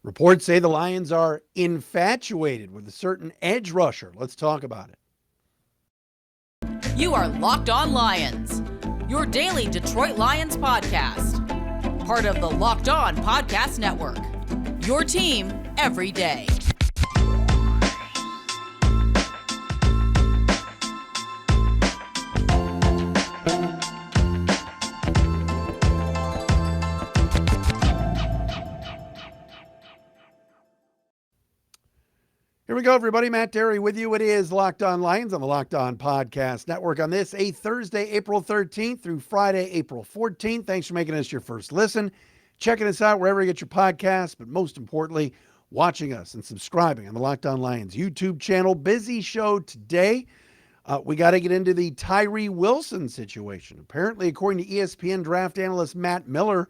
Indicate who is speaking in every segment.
Speaker 1: Reports say the Lions are infatuated with a certain edge rusher. Let's talk about it.
Speaker 2: You are Locked On Lions, your daily Detroit Lions podcast. Part of the Locked On Podcast Network, your team every day.
Speaker 1: Here we go, everybody. Matt Dery with you. It is Locked On Lions on the Locked On Podcast Network on this Thursday, April 13th through Friday, April 14th. Thanks for making us your first listen, checking us out wherever you get your podcasts, but most importantly, watching us and subscribing on the Locked On Lions YouTube channel. Busy show today. We got to get into the Tyree Wilson situation. Apparently, according to ESPN draft analyst Matt Miller,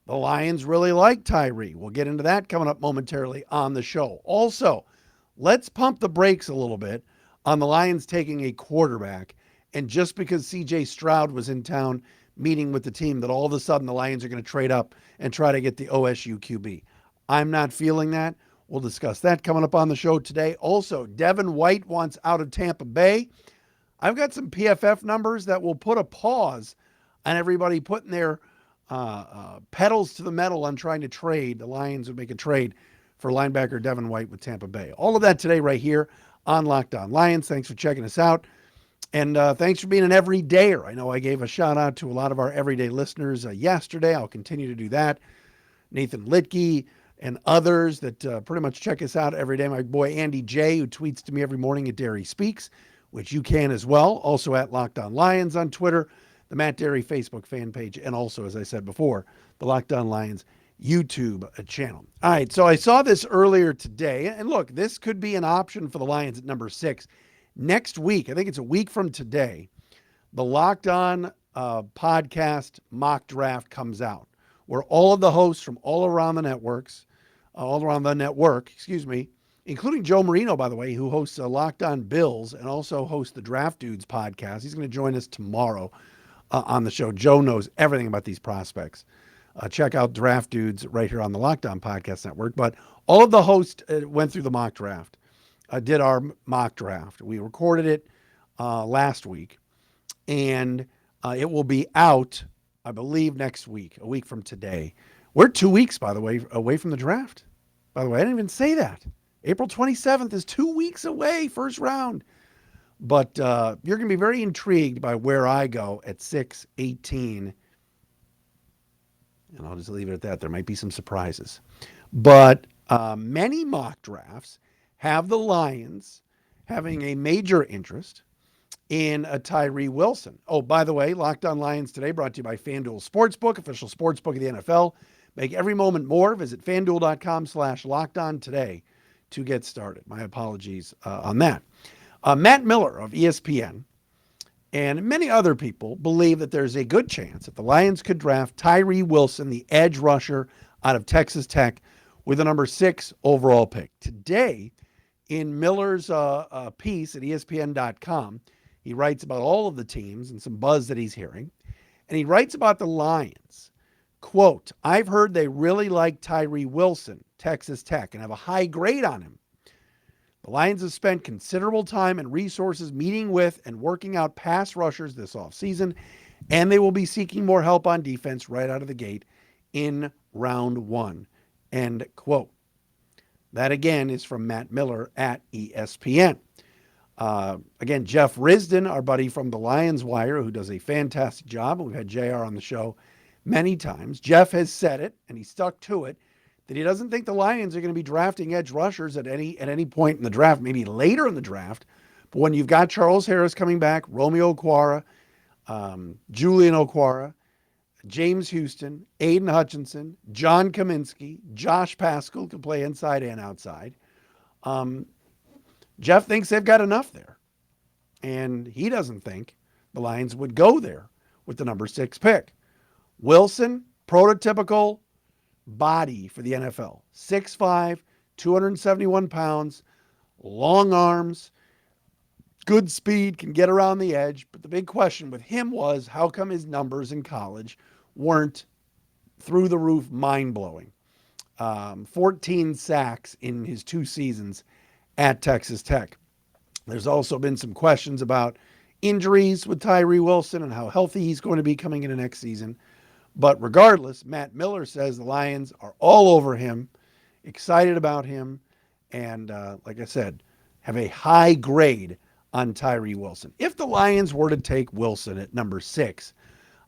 Speaker 1: the Lions really like Tyree. We'll get into that coming up momentarily on the show. Also, let's pump the brakes a little bit on the Lions taking a quarterback. And just because CJ Stroud was in town meeting with the team, that all of a sudden the Lions are going to trade up and try to get the OSU QB. I'm not feeling that. We'll discuss that coming up on the show today. Also, Devin White wants out of Tampa Bay. I've got some PFF numbers that will put a pause on everybody putting their pedals to the metal on trying to trade. The Lions would make a trade for linebacker Devin White with Tampa Bay. All of that today right here on Locked On Lions. Thanks for checking us out. And thanks for being an everydayer. I know I gave a shout out to a lot of our everyday listeners yesterday. I'll continue to do that. Nathan Litke and others that pretty much check us out every day. My boy Andy J, who tweets to me every morning at Dery Speaks, which you can as well. Also at Locked On Lions on Twitter, the Matt Dery Facebook fan page, and also, as I said before, the Locked On Lions YouTube channel. All right, so I saw this earlier today, and look, this could be an option for the Lions at number 6. Next week, I think it's a week from today, the Locked On podcast mock draft comes out, where all of the hosts from all around the network, including Joe Marino, by the way, who hosts Locked On Bills and also hosts the Draft Dudes podcast. He's going to join us tomorrow on the show. Joe knows everything about these prospects. Check out Draft Dudes right here on the Locked On Podcast Network. But all of the hosts went through the mock draft, did our mock draft. We recorded it last week, and it will be out, I believe, next week, a week from today. We're 2 weeks, by the way, away from the draft. By the way, I didn't even say that. April 27th is 2 weeks away, first round. But you're going to be very intrigued by where I go at 6:18. And I'll just leave it at that. There might be some surprises. But many mock drafts have the Lions having a major interest in a Tyree Wilson. Oh, by the way, Locked On Lions today brought to you by FanDuel Sportsbook, official sportsbook of the NFL. Make every moment more. Visit FanDuel.com/LockedOn today to get started. My apologies on that. Matt Miller of ESPN and many other people believe that there's a good chance that the Lions could draft Tyree Wilson, the edge rusher out of Texas Tech, with the number 6 overall pick. Today, in Miller's piece at ESPN.com, he writes about all of the teams and some buzz that he's hearing. And he writes about the Lions. Quote, "I've heard they really like Tyree Wilson, Texas Tech, and have a high grade on him. The Lions have spent considerable time and resources meeting with and working out pass rushers this offseason, and they will be seeking more help on defense right out of the gate in round 1. End quote. That again is from Matt Miller at ESPN. Again, Jeff Risdon, our buddy from the Lions Wire, who does a fantastic job, and we've had JR on the show many times. Jeff has said it, and he stuck to it, that he doesn't think the Lions are going to be drafting edge rushers at any point in the draft, maybe later in the draft. But when you've got Charles Harris coming back, Romeo Okwara, Julian Okwara, James Houston, Aiden Hutchinson, John Kaminsky, Josh Paschal can play inside and outside. Jeff thinks they've got enough there. And he doesn't think the Lions would go there with the number 6 pick. Wilson, prototypical body for the NFL. 6'5", 271 pounds, long arms, good speed, can get around the edge. But the big question with him was, how come his numbers in college weren't through the roof mind-blowing? 14 sacks in his 2 seasons at Texas Tech. There's also been some questions about injuries with Tyree Wilson and how healthy he's going to be coming into next season. But regardless, Matt Miller says the Lions are all over him, excited about him, and like I said, have a high grade on Tyree Wilson. If the Lions were to take Wilson at number 6,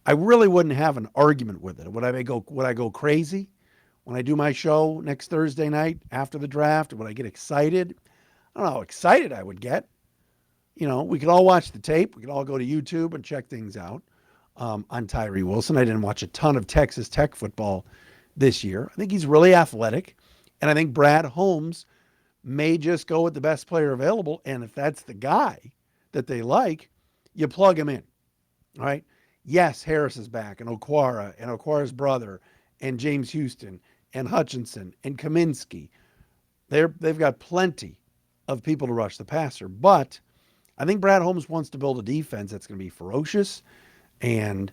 Speaker 1: I really wouldn't have an argument with it. Would I go crazy when I do my show next Thursday night after the draft? Would I get excited? I don't know how excited I would get. We could all watch the tape. We could all go to YouTube and check things out on Tyree Wilson. I didn't watch a ton of Texas Tech football this year. I think he's really athletic, and I think Brad Holmes may just go with the best player available, and if that's the guy that they like, you plug him in, all right? Yes, Harris is back, and Okwara's brother, and James Houston, and Hutchinson, and Kaminsky. They've got plenty of people to rush the passer, but I think Brad Holmes wants to build a defense that's going to be ferocious and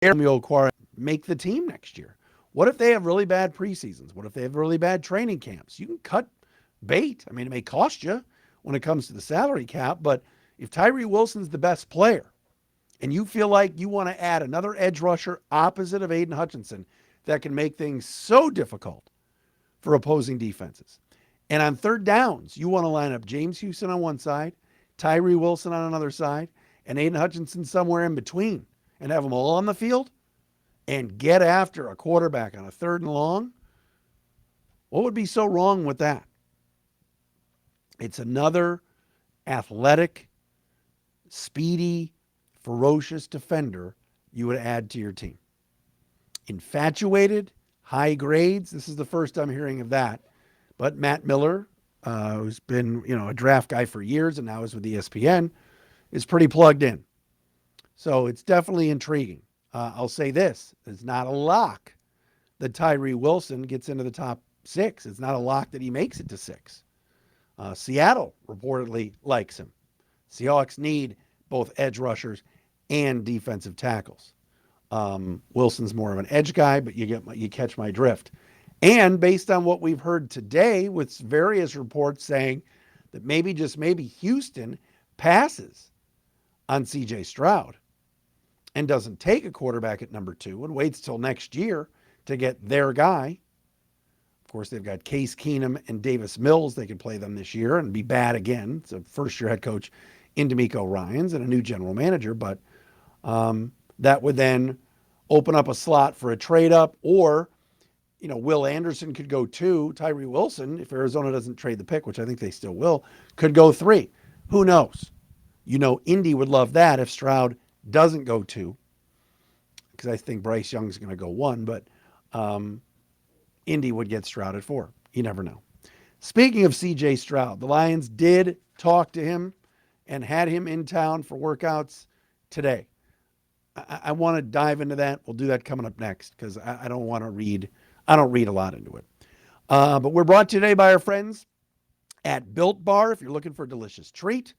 Speaker 1: Okwara make the team next year. What if they have really bad preseasons? What if they have really bad training camps? You can cut bait. I mean, it may cost you when it comes to the salary cap, but if Tyree Wilson's the best player and you feel like you want to add another edge rusher opposite of Aiden Hutchinson that can make things so difficult for opposing defenses, and on third downs, you want to line up James Houston on one side, Tyree Wilson on another side, and Aiden Hutchinson somewhere in between, and have them all on the field and get after a quarterback on a 3rd and long, what would be so wrong with that? It's another athletic, speedy, ferocious defender you would add to your team. Infatuated, high grades. This is the first I'm hearing of that. But Matt Miller, who's been a draft guy for years and now is with ESPN, is pretty plugged in. So it's definitely intriguing. I'll say this. It's not a lock that Tyree Wilson gets into the top 6. It's not a lock that he makes it to 6. Seattle reportedly likes him. Seahawks need both edge rushers and defensive tackles. Wilson's more of an edge guy, but you catch my drift. And based on what we've heard today with various reports saying that maybe, just maybe, Houston passes on C.J. Stroud and doesn't take a quarterback at number 2 and waits till next year to get their guy. Of course, they've got Case Keenum and Davis Mills. They could play them this year and be bad again. It's a first-year head coach in D'Amico Ryans and a new general manager, but that would then open up a slot for a trade-up, or Will Anderson could go 2. Tyree Wilson, if Arizona doesn't trade the pick, which I think they still will, could go 3. Who knows? Indy would love that if Stroud doesn't go 2, because I think Bryce Young's going to go 1, but Indy would get Stroud at 4. You never know. Speaking of C.J. Stroud, the Lions did talk to him and had him in town for workouts today. I want to dive into that. We'll do that coming up next, because I don't want to read. I don't read a lot into it. But we're brought today by our friends at Built Bar. If you're looking for a delicious treat,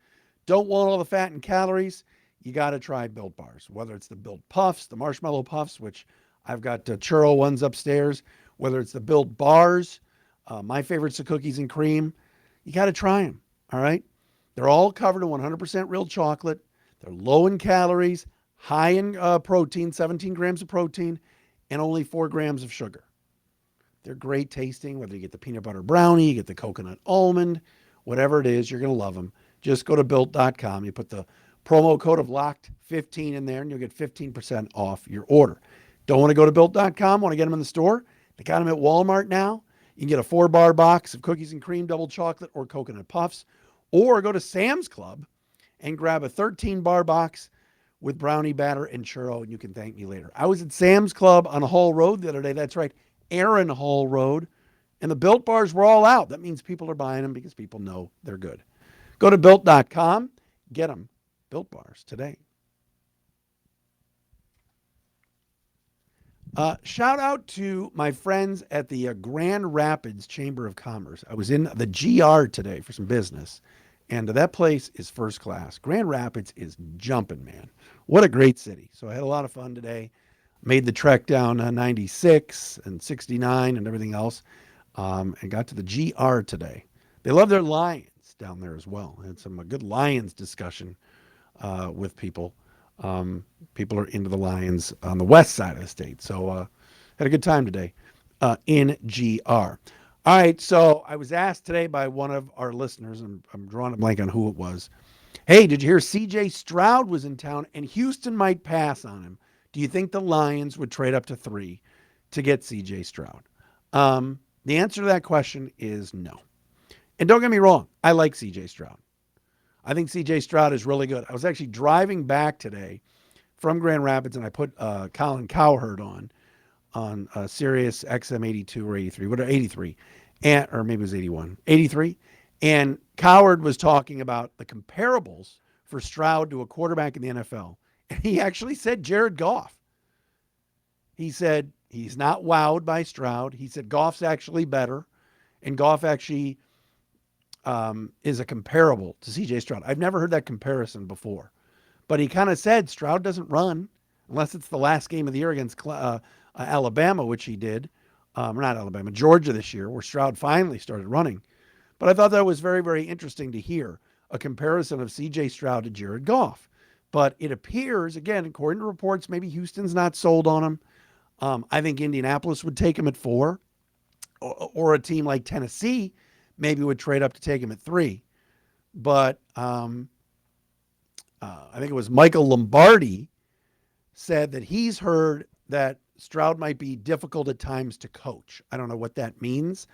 Speaker 1: don't want all the fat and calories, you got to try Built Bars. Whether it's the Built Puffs, the Marshmallow Puffs, which I've got churro ones upstairs, whether it's the Built Bars, my favorites are cookies and cream, you got to try them, all right? They're all covered in 100% real chocolate. They're low in calories, high in protein, 17 grams of protein, and only 4 grams of sugar. They're great tasting, whether you get the peanut butter brownie, you get the coconut almond, whatever it is, you're going to love them. Just go to Built.com. You put the promo code of LOCKED15 in there, and you'll get 15% off your order. Don't want to go to Built.com? Want to get them in the store? They got them at Walmart now. You can get a 4-bar box of cookies and cream, double chocolate, or coconut puffs. Or go to Sam's Club and grab a 13-bar box with brownie batter and churro, and you can thank me later. I was at Sam's Club on Hall Road the other day. That's right, Aaron Hall Road. And the Built Bars were all out. That means people are buying them because people know they're good. Go to Built.com. Get them. Built Bars today. Shout out to my friends at the Grand Rapids Chamber of Commerce. I was in the GR today for some business, And that place is first class. Grand Rapids is jumping, man. What a great city. So I had a lot of fun today. Made the trek down 96 and 69 and everything else, and got to the GR today. They love their Lions down there as well. Had some good Lions discussion with people. People are into the Lions on the west side of the state. So had a good time today in GR. All right, so I was asked today by one of our listeners, and I'm drawing a blank on who it was. Hey, did you hear C.J. Stroud was in town and Houston might pass on him? Do you think the Lions would trade up to 3 to get C.J. Stroud? The answer to that question is no. And don't get me wrong, I like C.J. Stroud. I think C.J. Stroud is really good. I was actually driving back today from Grand Rapids, and I put Colin Cowherd on Sirius XM 82 or 83, whatever, 83, or maybe it was 81, 83. And Cowherd was talking about the comparables for Stroud to a quarterback in the NFL. And he actually said Jared Goff. He said he's not wowed by Stroud. He said Goff's actually better. And Goff actually is a comparable to C.J. Stroud. I've never heard that comparison before. But he kind of said Stroud doesn't run unless it's the last game of the year against Alabama, which he did. Not Alabama, Georgia this year, where Stroud finally started running. But I thought that was very, very interesting to hear a comparison of C.J. Stroud to Jared Goff. But it appears, again, according to reports, maybe Houston's not sold on him. I think Indianapolis would take him at 4, or a team like Tennessee maybe would trade up to take him at 3. But I think it was Michael Lombardi said that he's heard that Stroud might be difficult at times to coach. I don't know what that means.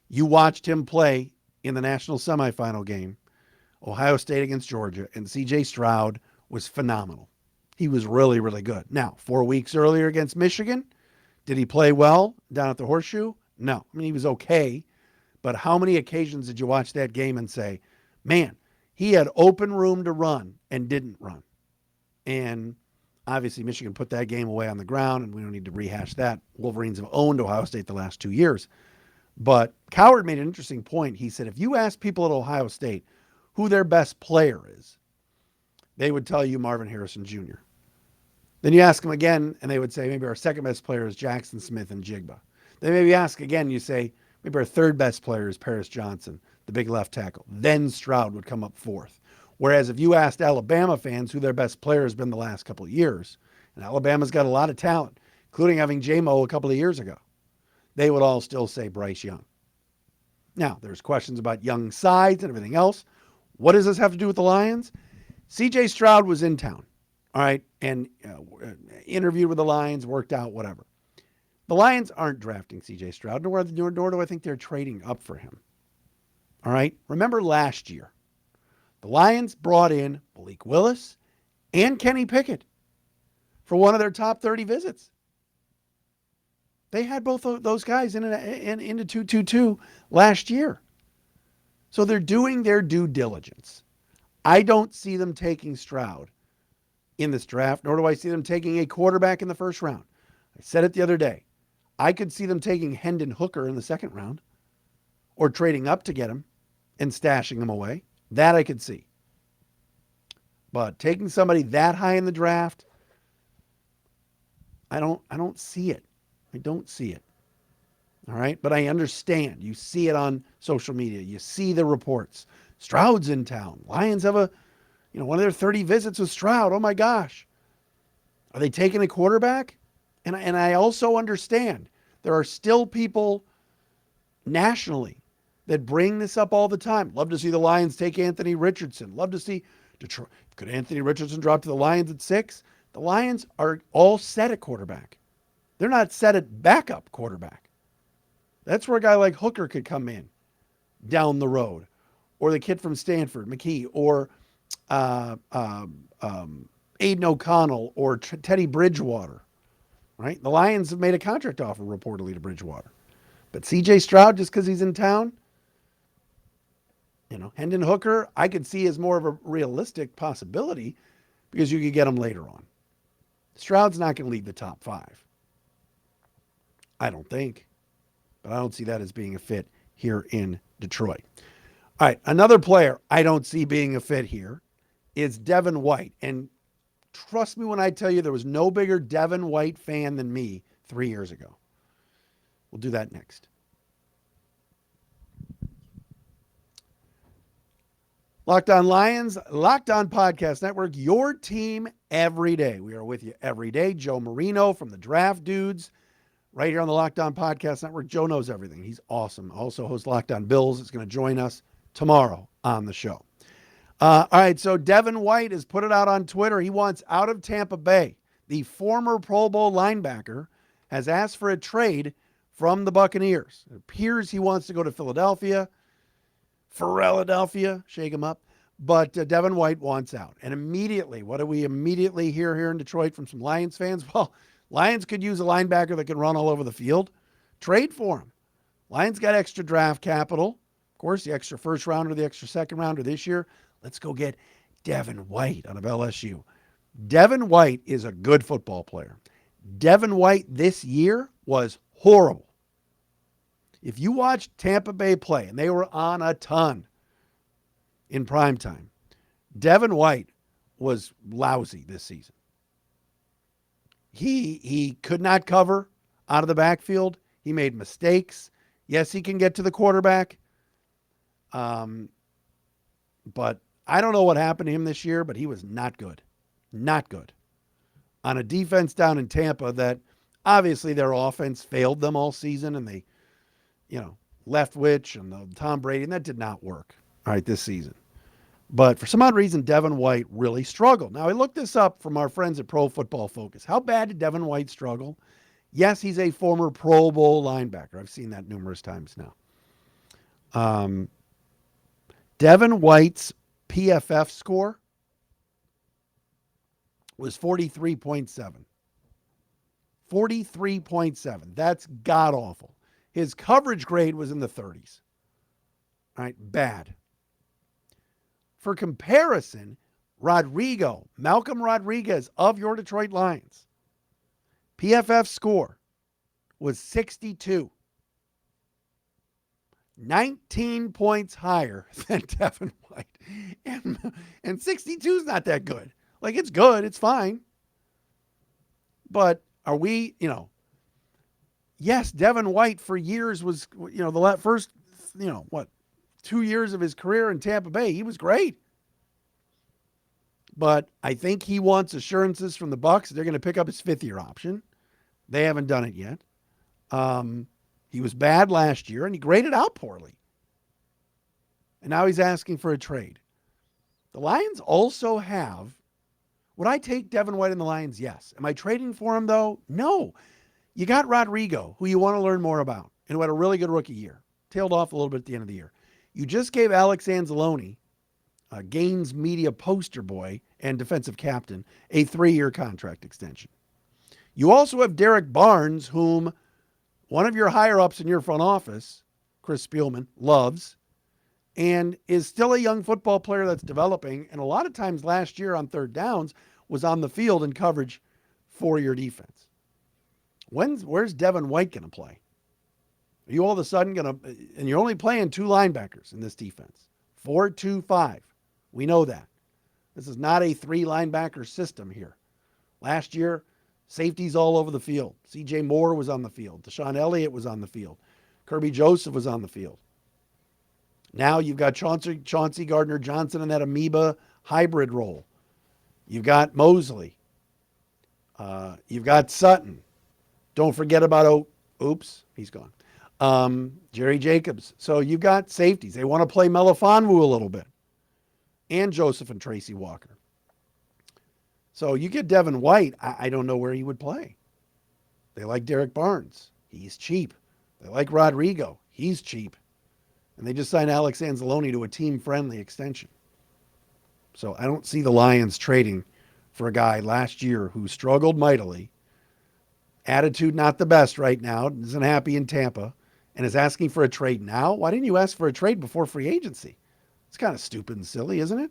Speaker 1: You watched him play in the national semifinal game, Ohio State against Georgia, and C.J. Stroud was phenomenal. He was really, really good. Now, 4 weeks earlier against Michigan, did he play well down at the Horseshoe? No. I mean, he was okay. But how many occasions did you watch that game and say, man, he had open room to run and didn't run? And obviously Michigan put that game away on the ground, and we don't need to rehash that. Wolverines have owned Ohio State the last 2 years. But Cowherd made an interesting point. He said, if you ask people at Ohio State who their best player is, they would tell you Marvin Harrison Jr. Then you ask them again, and they would say maybe our second best player is Jackson Smith and Jigba. Then maybe ask again, you say maybe our third best player is Paris Johnson, the big left tackle. Then Stroud would come up 4th. Whereas if you asked Alabama fans who their best player has been the last couple of years, and Alabama's got a lot of talent, including having J-Mo a couple of years ago, they would all still say Bryce Young. Now, there's questions about young sides and everything else. What does this have to do with the Lions? C.J. Stroud was in town, all right, and interviewed with the Lions, worked out, whatever. The Lions aren't drafting C.J. Stroud, nor do I think they're trading up for him. All right? Remember last year, the Lions brought in Malik Willis and Kenny Pickett for one of their top 30 visits. They had both of those guys into 2-2-2 last year. So they're doing their due diligence. I don't see them taking Stroud in this draft, nor do I see them taking a quarterback in the first round. I said it the other day. I could see them taking Hendon Hooker in the second round, or trading up to get him and stashing him away. That I could see. But taking somebody that high in the draft, I don't see it. I don't see it. All right? But I understand. You see it on social media. You see the reports. Stroud's in town. Lions have one of their 30 visits with Stroud. Oh my gosh. Are they taking a quarterback? And I also understand there are still people nationally that bring this up all the time. Love to see the Lions take Anthony Richardson. Love to see Detroit. Could Anthony Richardson drop to the Lions at 6? The Lions are all set at quarterback. They're not set at backup quarterback. That's where a guy like Hooker could come in down the road, or the kid from Stanford, McKee, or Aiden O'Connell, or Teddy Bridgewater. Right? The Lions have made a contract offer reportedly to Bridgewater. But C.J. Stroud, just because he's in town, Hendon Hooker, I could see as more of a realistic possibility because you could get him later on. Stroud's not going to lead the top 5. I don't think. But I don't see that as being a fit here in Detroit. All right, another player I don't see being a fit here is Devin White. And trust me when I tell you there was no bigger Devin White fan than me 3 years ago. We'll do that next. Locked On Lions, Locked On Podcast Network, your team every day. We are with you every day. Joe Marino from the Draft Dudes, right here on the Locked On Podcast Network. Joe knows everything. He's awesome. Also hosts Locked On Bills. Is going to join us tomorrow on the show. All right, so Devin White has put it out on Twitter. He wants out of Tampa Bay. The former Pro Bowl linebacker has asked for a trade from the Buccaneers. It appears he wants to go to Philadelphia. Philadelphia, shake him up. But Devin White wants out. And immediately, what do we immediately hear here in Detroit from some Lions fans? Well, Lions could use a linebacker that can run all over the field. Trade for him. Lions got extra draft capital. Of course, the extra first rounder, the extra second rounder this year. Let's go get Devin White out of LSU. Devin White is a good football player. Devin White this year was horrible. If you watched Tampa Bay play, and they were on a ton in primetime, Devin White was lousy this season. He could not cover out of the backfield. He made mistakes. Yes, he can get to the quarterback. But I don't know what happened to him this year, but he was not good. Not good. On a defense down in Tampa that obviously their offense failed them all season, and they, Leftwich and the Tom Brady, and that did not work, all right, this season. But for some odd reason, Devin White really struggled. Now, I looked this up from our friends at Pro Football Focus. How bad did Devin White struggle? Yes, he's a former Pro Bowl linebacker. I've seen that numerous times now. Devin White's PFF score was 43.7. 43.7. That's god-awful. His coverage grade was in the 30s. All right, bad. For comparison, Malcolm Rodriguez of your Detroit Lions, PFF score was 62. 19 points higher than Devin White. And 62 is not that good. Like, it's good. It's fine. But are we, yes, Devin White for years was, the first, 2 years of his career in Tampa Bay, he was great. But I think he wants assurances from the Bucs. They're going to pick up his fifth-year option. They haven't done it yet. He was bad last year, and he graded out poorly. And now he's asking for a trade. The Lions also have, would I take Devin White in the Lions? Yes. Am I trading for him, though? No. You got Rodrigo, who you want to learn more about, and who had a really good rookie year. Tailed off a little bit at the end of the year. You just gave Alex Anzalone, Gaines media poster boy and defensive captain, a 3-year contract extension. You also have Derek Barnes, whom one of your higher-ups in your front office, Chris Spielman, loves, and is still a young football player that's developing, and a lot of times last year on third downs was on the field in coverage for your defense. Where's Devin White going to play? Are you all of a sudden going to, and you're only playing 2 linebackers in this defense, 4-2-5. We know that. This is not a 3-linebacker system here. Last year, safeties all over the field. C.J. Moore was on the field. Deshaun Elliott was on the field. Kirby Joseph was on the field. Now you've got Chauncey Gardner-Johnson in that amoeba hybrid role. You've got Mosley. You've got Sutton. Don't forget about, he's gone. Jerry Jacobs. So you've got safeties. They want to play Melifonwu a little bit. And Joseph and Tracy Walker. So you get Devin White, I don't know where he would play. They like Derek Barnes. He's cheap. They like Rodrigo. He's cheap. And they just signed Alex Anzalone to a team-friendly extension. So I don't see the Lions trading for a guy last year who struggled mightily. Attitude not the best right now. Isn't happy in Tampa. And is asking for a trade now. Why didn't you ask for a trade before free agency? It's kind of stupid and silly, isn't it?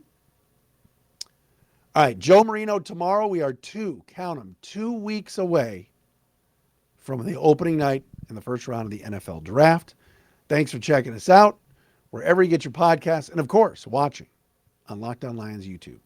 Speaker 1: All right, Joe Marino tomorrow. We are 2 weeks away from the opening night in the first round of the NFL draft. Thanks for checking us out. wherever you get your podcasts, and of course, watching on Locked On Lions YouTube.